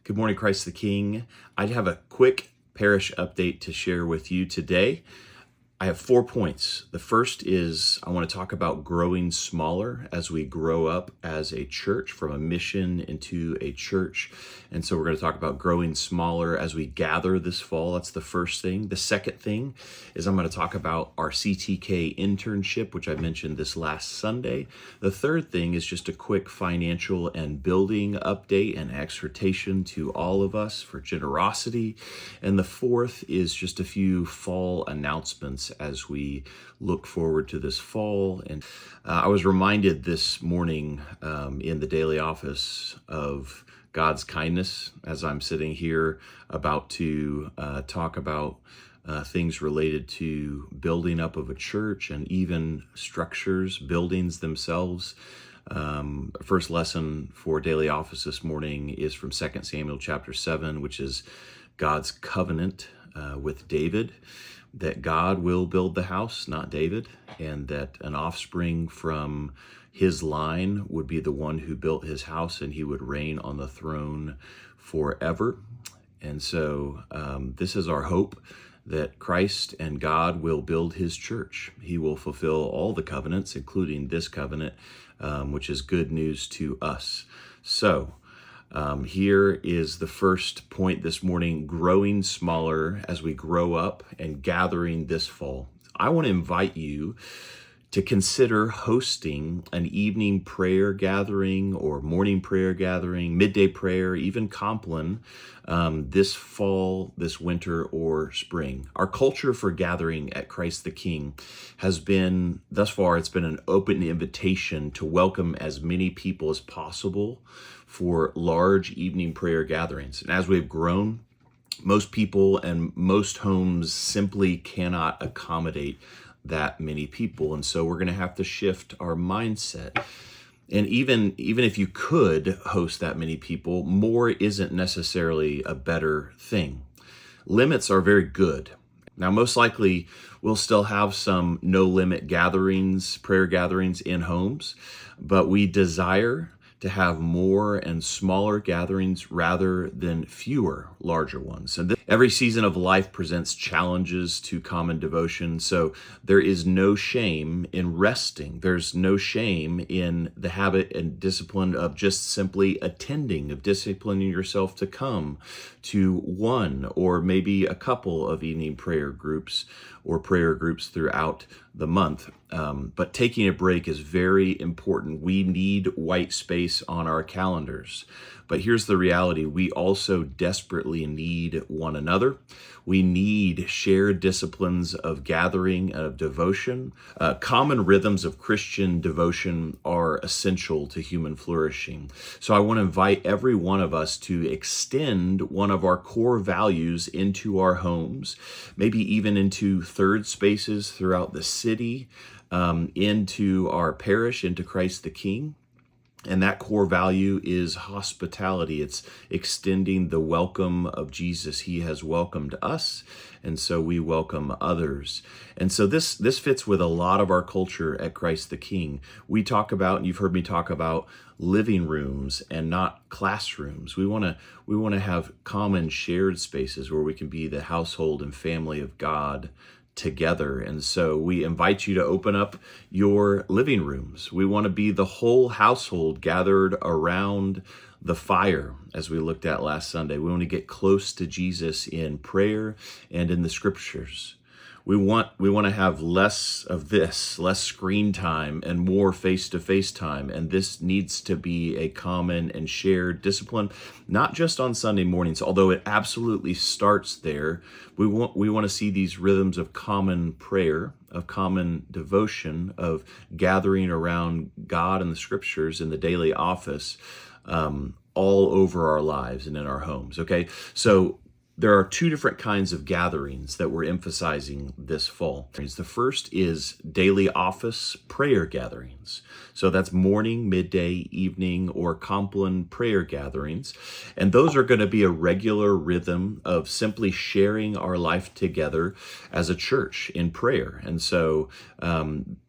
Good morning, Christ the King. I have a quick parish update to share with you today. I have 4 points. The first is I want to talk about growing smaller as we grow up as a church, from a mission into a church. And so we're going to talk about growing smaller as we gather this fall. That's the first thing. The second thing is I'm going to talk about our CtK Internship, which I mentioned this last Sunday. The third thing is just a quick financial and building update and exhortation to all of us for generosity. And the fourth is just a few fall announcements as we look forward to this fall. And I was reminded this morning in the daily office of God's kindness as I'm sitting here about to talk about things related to building up of a church and even structures, buildings themselves. First lesson for daily office this morning is from 2 Samuel chapter 7, which is God's covenant with David, that God will build the house, not David, and that an offspring from his line would be the one who built his house, and he would reign on the throne forever. And so this is our hope, that Christ and God will build his church. He will fulfill all the covenants, including this covenant, which is good news to us. So here is the first point this morning: growing smaller as we grow up and gathering this fall. I want to invite you to consider hosting an evening prayer gathering or morning prayer gathering, midday prayer, even Compline, this fall, this winter, or spring. Our culture for gathering at Christ the King has been, thus far, it's been an open invitation to welcome as many people as possible for large evening prayer gatherings. And as we've grown, most people and most homes simply cannot accommodate that many people. And so we're going to have to shift our mindset. And even if you could host that many people, more isn't necessarily a better thing. Limits are very good. Now, most likely, we'll still have some no-limit gatherings, prayer gatherings in homes, but we desire to have more and smaller gatherings rather than fewer larger ones. And every season of life presents challenges to common devotion, so there is no shame in resting. There's no shame in the habit and discipline of just simply attending, of disciplining yourself to come to one or maybe a couple of evening prayer groups or prayer groups throughout the month. But taking a break is very important. We need white space on our calendars. But here's the reality: we also desperately need one another. We need shared disciplines of gathering, of devotion. Common rhythms of Christian devotion are essential to human flourishing. So I want to invite every one of us to extend one of our core values into our homes, maybe even into third spaces throughout the city, into our parish, into Christ the King. And that core value is hospitality. It's extending the welcome of Jesus. He has welcomed us, and so we welcome others. And so this fits with a lot of our culture at Christ the King. We talk about, and you've heard me talk about, living rooms and not classrooms. We want to have common shared spaces where we can be the household and family of God together. And so we invite you to open up your living rooms. We want to be the whole household gathered around the fire, as we looked at last Sunday. We want to get close to Jesus in prayer and in the scriptures. We want to have less of this, less screen time and more face-to-face time. And this needs to be a common and shared discipline, not just on Sunday mornings, although it absolutely starts there. We want to see these rhythms of common prayer, of common devotion, of gathering around God and the scriptures in the daily office, all over our lives and in our homes. Okay, so there are 2 different kinds of gatherings that we're emphasizing this fall. The first is daily office prayer gatherings. So that's morning, midday, evening, or Compline prayer gatherings. And those are going to be a regular rhythm of simply sharing our life together as a church in prayer. And so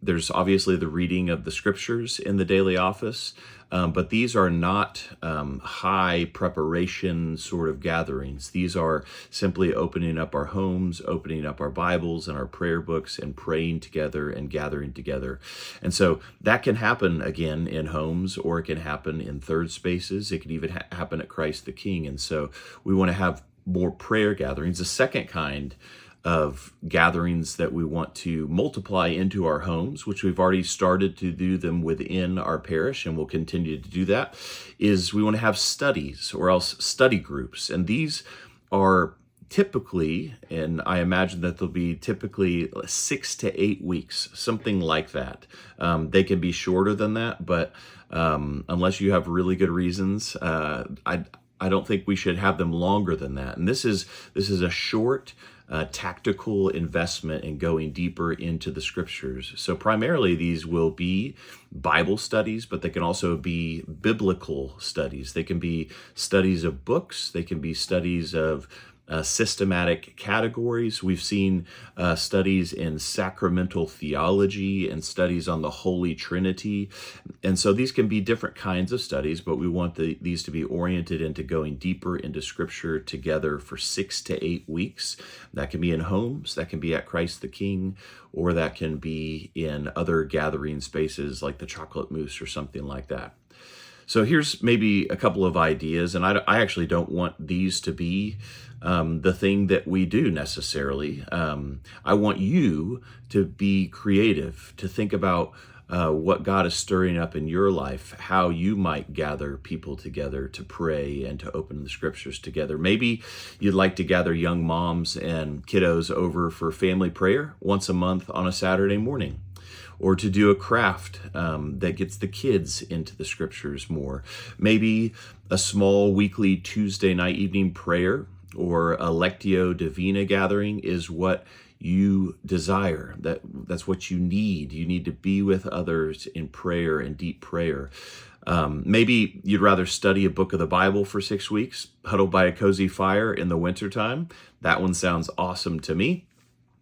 there's obviously the reading of the scriptures in the daily office. but these are not high preparation sort of gatherings. These are simply opening up our homes, opening up our Bibles and our prayer books, and praying together and gathering together. And so that can happen again in homes, or it can happen in third spaces. It can even happen at Christ the King. And so we want to have more prayer gatherings. The second kind of gatherings that we want to multiply into our homes, which we've already started to do them within our parish and will continue to do that, is we want to have studies or else study groups. And these are typically, and I imagine that they'll be typically 6 to 8 weeks, something like that. They can be shorter than that, but unless you have really good reasons, I don't think we should have them longer than that. And this is a short, tactical investment in going deeper into the scriptures. So primarily these will be Bible studies, but they can also be biblical studies. They can be studies of books. They can be studies of systematic categories. We've seen studies in sacramental theology and studies on the Holy Trinity. And so these can be different kinds of studies, but we want these to be oriented into going deeper into Scripture together for 6 to 8 weeks. That can be in homes, that can be at Christ the King, or that can be in other gathering spaces like the Chocolate Mousse or something like that. So here's maybe a couple of ideas, and I actually don't want these to be the thing that we do necessarily. I want you to be creative, to think about what God is stirring up in your life, how you might gather people together to pray and to open the scriptures together. Maybe you'd like to gather young moms and kiddos over for family prayer once a month on a Saturday morning, or to do a craft that gets the kids into the scriptures more. Maybe a small weekly Tuesday night evening prayer or a Lectio Divina gathering is what you desire. That's what you need. You need to be with others in prayer and deep prayer. Maybe you'd rather study a book of the Bible for 6 weeks, huddled by a cozy fire in the wintertime. That one sounds awesome to me.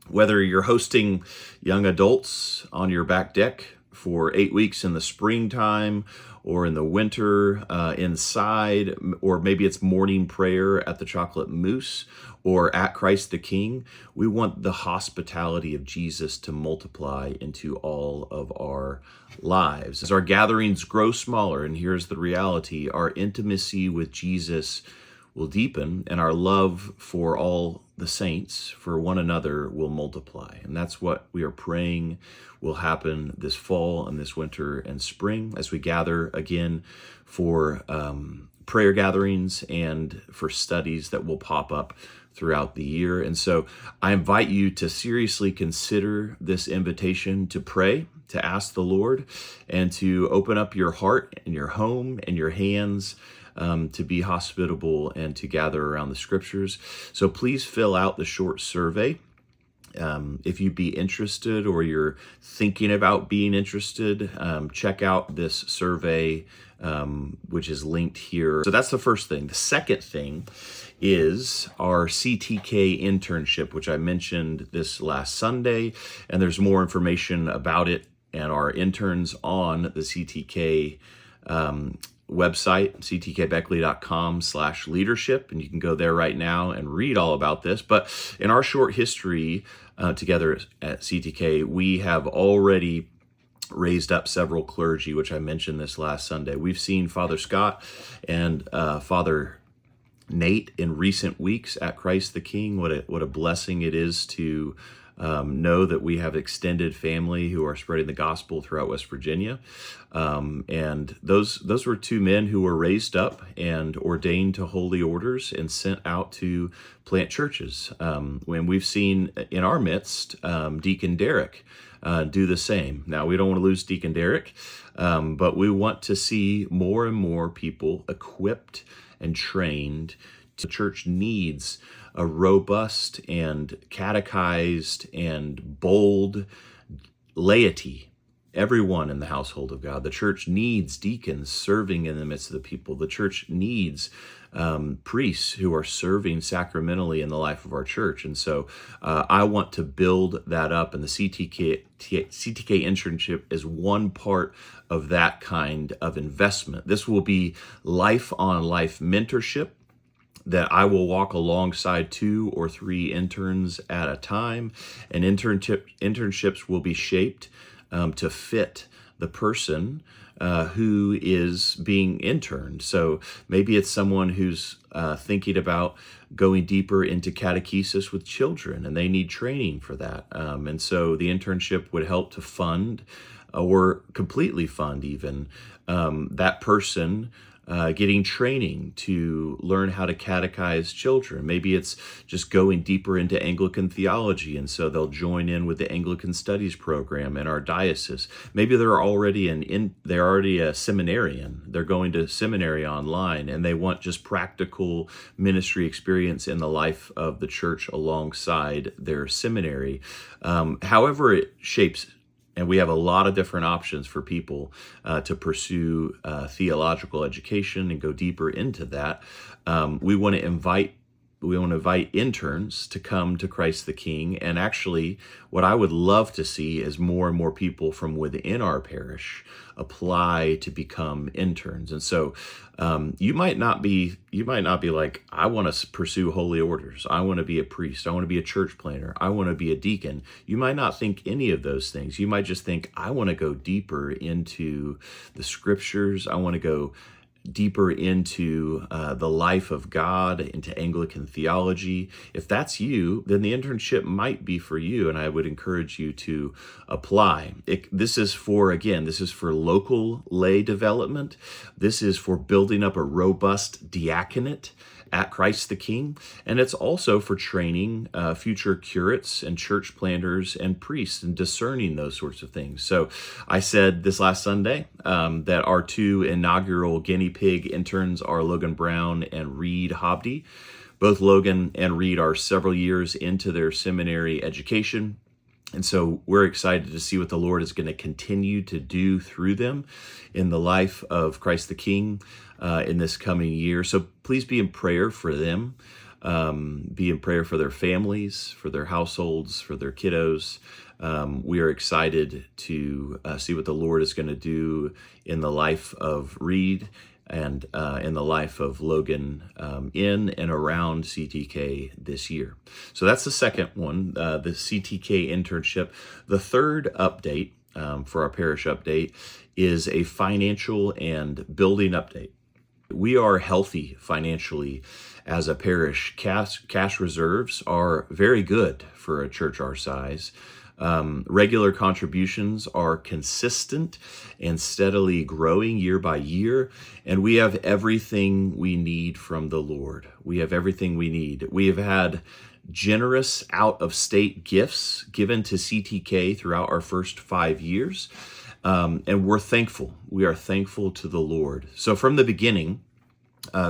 Whether you're hosting young adults on your back deck for 8 weeks in the springtime or in the winter inside, or maybe it's morning prayer at the Chocolate Mousse or at Christ the King, we want the hospitality of Jesus to multiply into all of our lives. As our gatherings grow smaller, and here's the reality, our intimacy with Jesus will deepen, and our love for all the saints, for one another, will multiply. And that's what we are praying will happen this fall and this winter and spring as we gather again for prayer gatherings and for studies that will pop up throughout the year. And so I invite you to seriously consider this invitation to pray, to ask the Lord, and to open up your heart and your home and your hands to be hospitable and to gather around the scriptures. So please fill out the short survey. If you'd be interested or you're thinking about being interested, check out this survey, which is linked here. So that's the first thing. The second thing is our CtK Internship, which I mentioned this last Sunday, and there's more information about it and our interns on the CtK website, ctkbeckley.com/leadership, and you can go there right now and read all about this. But in our short history together at CtK, we have already raised up several clergy, which I mentioned this last Sunday. We've seen Father Scott and Father Nate in recent weeks at Christ the King. What a blessing it is to know that we have extended family who are spreading the gospel throughout West Virginia. And those were two men who were raised up and ordained to holy orders and sent out to plant churches. When we've seen in our midst Deacon Derek do the same. Now, we don't want to lose Deacon Derek, but we want to see more and more people equipped and trained. The church needs a robust and catechized and bold laity, everyone in the household of God. The church needs deacons serving in the midst of the people. The church needs priests who are serving sacramentally in the life of our church. And so I want to build that up, and the CtK Internship is one part of that kind of investment. This will be life-on-life mentorship that I will walk alongside 2 or 3 interns at a time, and internships will be shaped to fit the person who is being interned. So maybe it's someone who's thinking about going deeper into catechesis with children, and they need training for that. And so the internship would help to fund or completely fund even that person getting training to learn how to catechize children. Maybe it's just going deeper into Anglican theology, and so they'll join in with the Anglican Studies program in our diocese. Maybe they're already a seminarian. They're going to seminary online, and they want just practical ministry experience in the life of the church alongside their seminary. However it shapes. And we have a lot of different options for people to pursue theological education and go deeper into that. We want to invite interns to come to Christ the King. And actually, what I would love to see is more and more people from within our parish apply to become interns. And so you might not be like, I want to pursue holy orders. I want to be a priest. I want to be a church planter. I want to be a deacon. You might not think any of those things. You might just think, I want to go deeper into the scriptures. I want to go deeper into the life of God, into Anglican theology. If that's you, then the internship might be for you, and I would encourage you to apply. This is for local lay development. This is for building up a robust diaconate at Christ the King, and it's also for training future curates and church planters and priests and discerning those sorts of things. So I said this last Sunday that our 2 inaugural guinea pig interns are Logan Brown and Reed Hobdy. Both Logan and Reed are several years into their seminary education. And so we're excited to see what the Lord is going to continue to do through them in the life of Christ the King in this coming year. So please be in prayer for them. Be in prayer for their families, for their households, for their kiddos. We are excited to see what the Lord is going to do in the life of Reed and in the life of Logan in and around CTK this year. So that's the second one, the CTK internship. The third update for our parish update is a financial and building update. We are healthy financially as a parish. Cash reserves are very good for a church our size. Regular contributions are consistent and steadily growing year by year, and we have everything we need from the Lord. We have everything we need. We have had generous out-of-state gifts given to CTK throughout our first 5 years, and we're thankful. We are thankful to the Lord. So from the beginning,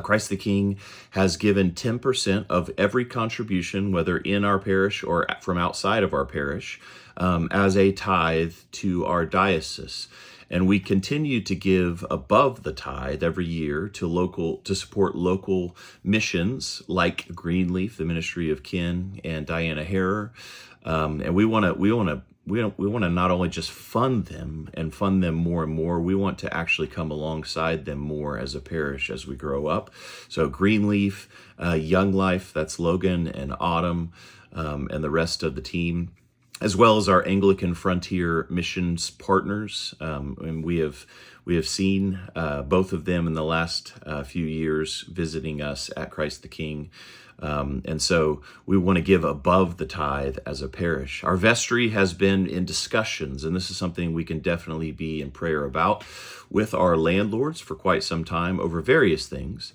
Christ the King has given 10% of every contribution, whether in our parish or from outside of our parish, as a tithe to our diocese. And we continue to give above the tithe every year to support local missions like Greenleaf, the Ministry of Ken, and Diana Harrer. And we want to not only just fund them and fund them more and more, we want to actually come alongside them more as a parish as we grow up. So Greenleaf, Young Life, that's Logan and Autumn, and the rest of the team, as well as our Anglican Frontier missions partners. And we have seen both of them in the last few years visiting us at Christ the King. And so we want to give above the tithe as a parish. Our vestry has been in discussions, and this is something we can definitely be in prayer about with our landlords for quite some time over various things.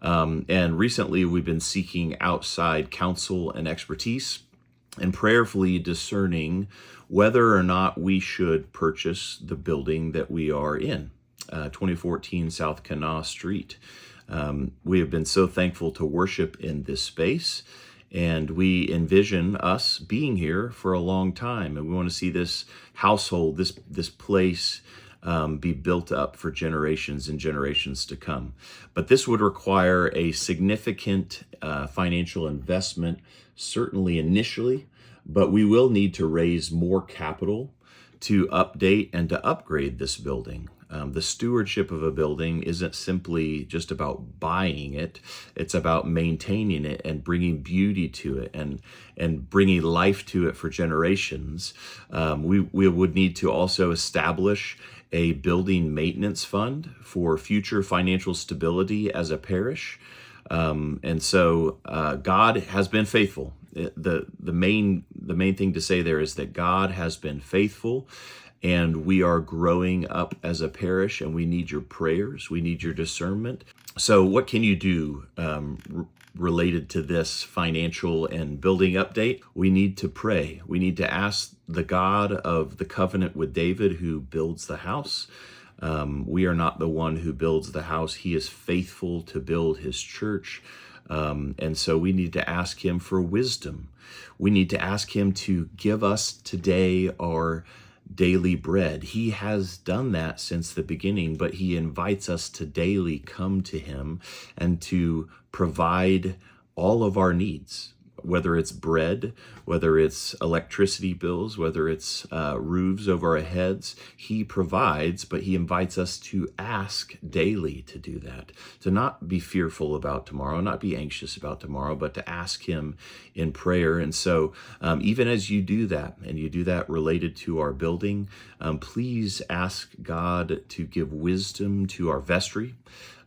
And recently we've been seeking outside counsel and expertise and prayerfully discerning whether or not we should purchase the building that we are in, 2014 South Kanawha Street. We have been so thankful to worship in this space, and we envision us being here for a long time. And we want to see this household, this place be built up for generations and generations to come. But this would require a significant financial investment, certainly initially, but we will need to raise more capital to update and to upgrade this building. The stewardship of a building isn't simply just about buying it. It's about maintaining it and bringing beauty to it and bringing life to it for generations. We would need to also establish a building maintenance fund for future financial stability as a parish. And so God has been faithful. The main thing to say there is that God has been faithful, and we are growing up as a parish, and we need your prayers. We need your discernment. So what can you do related to this financial and building update? We need to pray. We need to ask the God of the covenant with David, who builds the house. We are not the one who builds the house. He is faithful to build his church. And so we need to ask him for wisdom. We need to ask him to give us today our daily bread. He has done that since the beginning, but he invites us to daily come to him and to provide all of our needs, whether it's bread, whether it's electricity bills, whether it's roofs over our heads. He provides, but he invites us to ask daily to do that, to not be fearful about tomorrow, not be anxious about tomorrow, but to ask him in prayer. And so even as you do that, and you do that related to our building, please ask God to give wisdom to our vestry,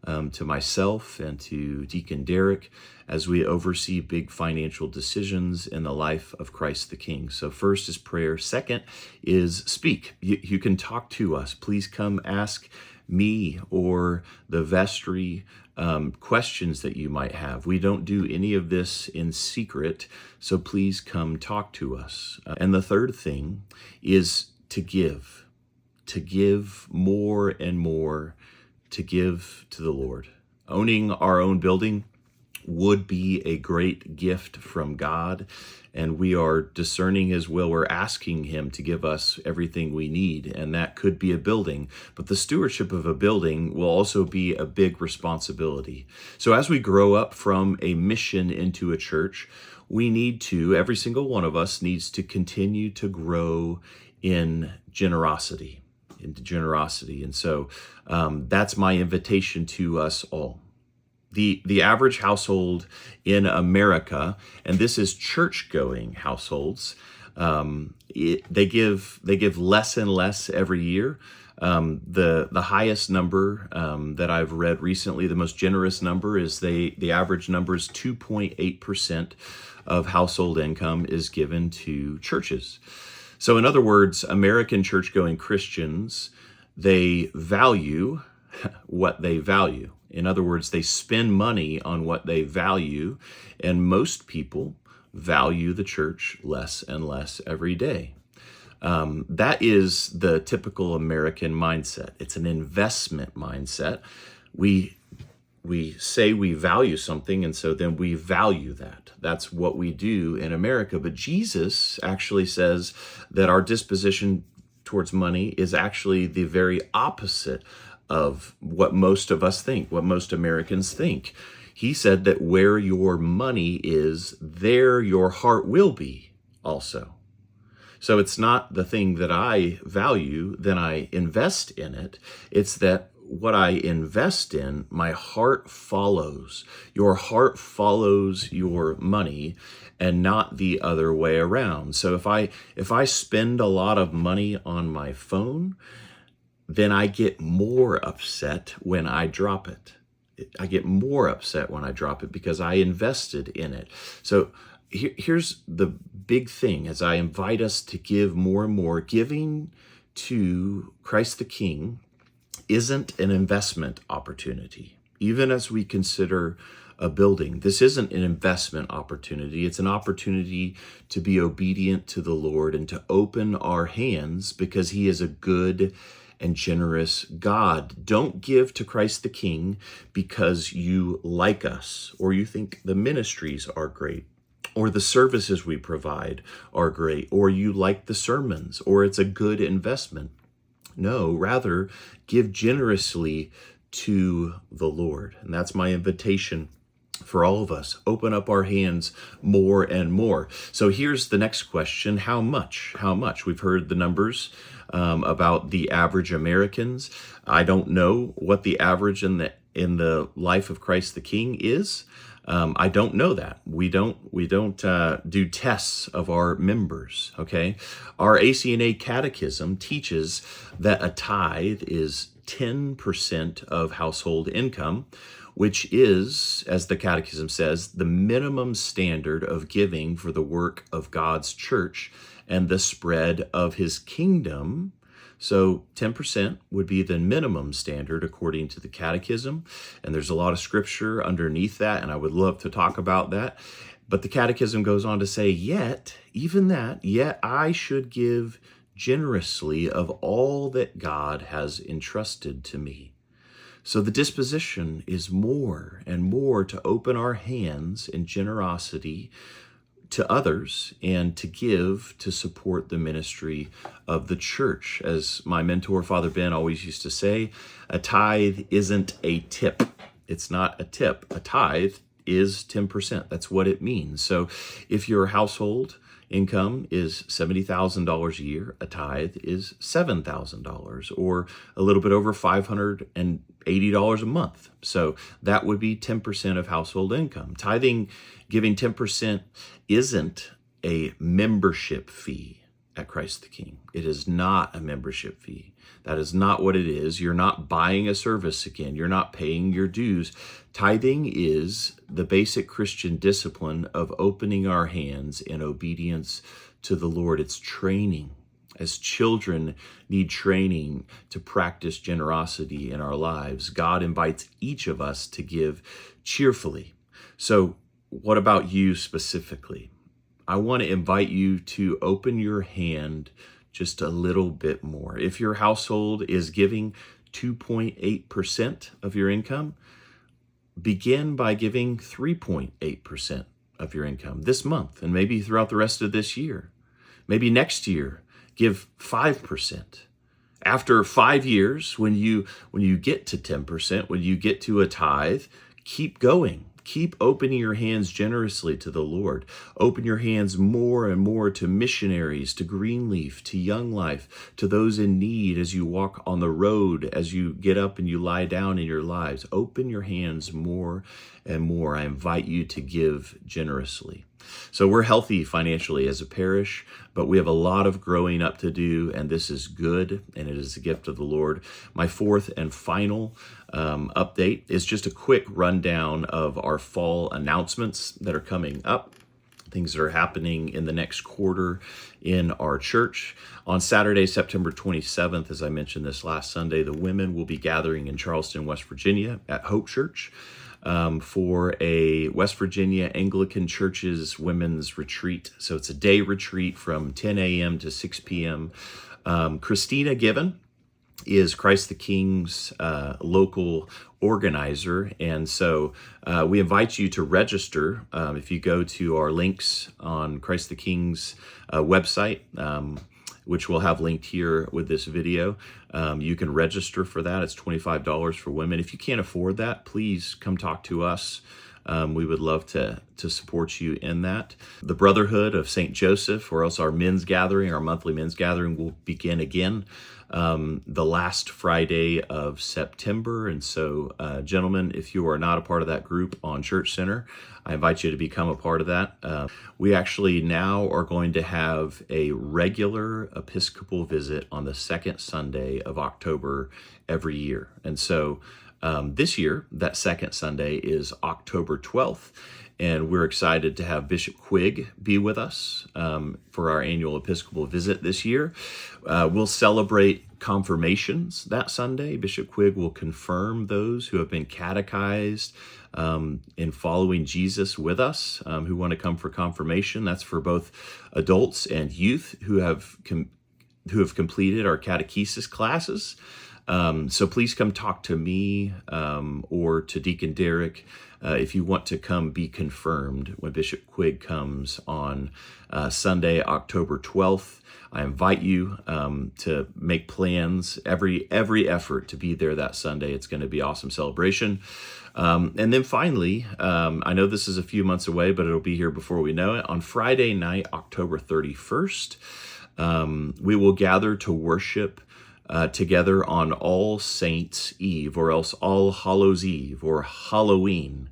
to myself and to Deacon Derek, as we oversee big financial decisions in the life of Christ the King. So first is prayer. Second is speak. You can talk to us. Please come ask me or the vestry questions that you might have. We don't do any of this in secret, so please come talk to us. And the third thing is to give more and more, to give to the Lord. Owning our own building would be a great gift from God, and we are discerning his will. We're asking him to give us everything we need, and that could be a building. But the stewardship of a building will also be a big responsibility. So as we grow up from a mission into a church, we need to, every single one of us needs to continue to grow in generosity. And so that's my invitation to us all. The average household in America, and this is church-going households, they give less and less every year. The highest number that I've read recently, the most generous number, is the average number is 2.8% of household income is given to churches. So in other words, American church-going Christians, they value what they value. In other words, they spend money on what they value, and most people value the church less and less every day. That is the typical American mindset. It's an investment mindset. We say we value something, and so then we value that. That's what we do in America. But Jesus actually says that our disposition towards money is actually the very opposite of what most of us think, what most Americans think. He said that where your money is, there your heart will be also. So it's not the thing that I value, then I invest in it. It's that what I invest in, my heart follows. Your heart follows your money and not the other way around. So if I spend a lot of money on my phone, then I get more upset when I drop it. I get more upset when I drop it because I invested in it. So here's the big thing as I invite us to give more and more. Giving to Christ the King isn't an investment opportunity. Even as we consider a building, this isn't an investment opportunity. It's an opportunity to be obedient to the Lord and to open our hands because he is a good and generous God. Don't give to Christ the King because you like us or you think the ministries are great or the services we provide are great or you like the sermons or it's a good investment. No, rather give generously to the Lord. And that's my invitation for all of us. Open up our hands more and more. So here's the next question. How much? How much? We've heard the numbers about the average Americans. I don't know what the average in the life of Christ the King is. I don't know that. We don't do tests of our members. Okay, our ACNA Catechism teaches that a tithe is 10% of household income, which is, as the Catechism says, the minimum standard of giving for the work of God's church and the spread of His kingdom. So 10% would be the minimum standard according to the Catechism. And there's a lot of scripture underneath that, and I would love to talk about that. But the Catechism goes on to say, yet I should give generously of all that God has entrusted to me. So the disposition is more and more to open our hands in generosity to others and to give to support the ministry of the church. As my mentor, Father Ben, always used to say, a tithe isn't a tip. It's not a tip. A tithe is 10%. That's what it means. So if your household income is $70,000 a year, a tithe is $7,000 or a little bit over $580 a month. So that would be 10% of household income. Tithing, giving 10% isn't a membership fee at Christ the King. It is not a membership fee. That is not what it is. You're not buying a service again. You're not paying your dues. Tithing is the basic Christian discipline of opening our hands in obedience to the Lord. It's training. As children need training to practice generosity in our lives, God invites each of us to give cheerfully. So what about you specifically? I want to invite you to open your hand just a little bit more. If your household is giving 2.8% of your income, begin by giving 3.8% of your income this month and maybe throughout the rest of this year. Maybe next year, give 5%. After 5 years, when you get to 10%, when you get to a tithe, keep going. Keep opening your hands generously to the Lord. Open your hands more and more to missionaries, to Greenleaf, to Young Life, to those in need as you walk on the road, as you get up and you lie down in your lives. Open your hands more and more. I invite you to give generously. So we're healthy financially as a parish, but we have a lot of growing up to do, and this is good, and it is a gift of the Lord. My fourth and final update is just a quick rundown of our fall announcements that are coming up, things that are happening in the next quarter in our church. On Saturday, September 27th, as I mentioned this last Sunday, the women will be gathering in Charleston, West Virginia at Hope Church for a West Virginia Anglican Church's women's retreat. So it's a day retreat from 10 a.m. to 6 p.m. Christina Given is Christ the King's local organizer. And so we invite you to register. If you go to our links on Christ the King's website, which we'll have linked here with this video, you can register for that. It's $25 for women. If you can't afford that, please come talk to us. We would love to support you in that. The Brotherhood of St. Joseph, or else our men's gathering, our monthly men's gathering, will begin again the last Friday of September. And so, gentlemen, if you are not a part of that group on Church Center, I invite you to become a part of that. We actually now are going to have a regular Episcopal visit on the second Sunday of October every year. And so this year, that second Sunday is October 12th. And we're excited to have Bishop Quigg be with us for our annual Episcopal visit this year. We'll celebrate confirmations that Sunday. Bishop Quigg will confirm those who have been catechized in following Jesus with us, who want to come for confirmation. That's for both adults and youth who have completed our catechesis classes. So please come talk to me or to Deacon Derek if you want to come be confirmed when Bishop Quigg comes on Sunday, October 12th. I invite you to make plans, every effort to be there that Sunday. It's going to be an awesome celebration. And then finally, I know this is a few months away, but it'll be here before we know it. On Friday night, October 31st, we will gather to worship together on All Saints Eve, or else All Hallows Eve, or Halloween.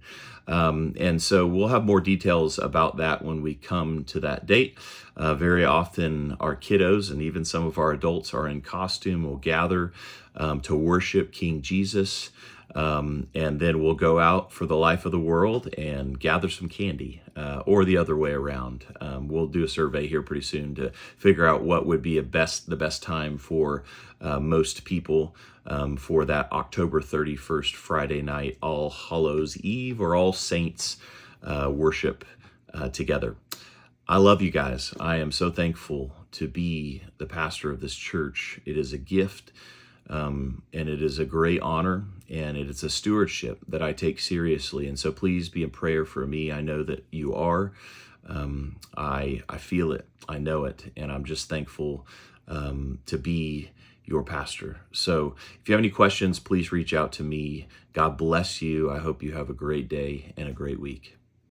And so we'll have more details about that when we come to that date. Very often our kiddos and even some of our adults are in costume. We'll gather to worship King Jesus. And then we'll go out for the life of the world and gather some candy, or the other way around. We'll do a survey here pretty soon to figure out what would be the best time for most people for that October 31st Friday night, All Hallows Eve or All Saints worship together. I love you guys. I am so thankful to be the pastor of this church. It is a gift. And it is a great honor, and it is a stewardship that I take seriously. And so please be in prayer for me. I know that you are. I feel it. I know it. And I'm just thankful to be your pastor. So if you have any questions, please reach out to me. God bless you. I hope you have a great day and a great week.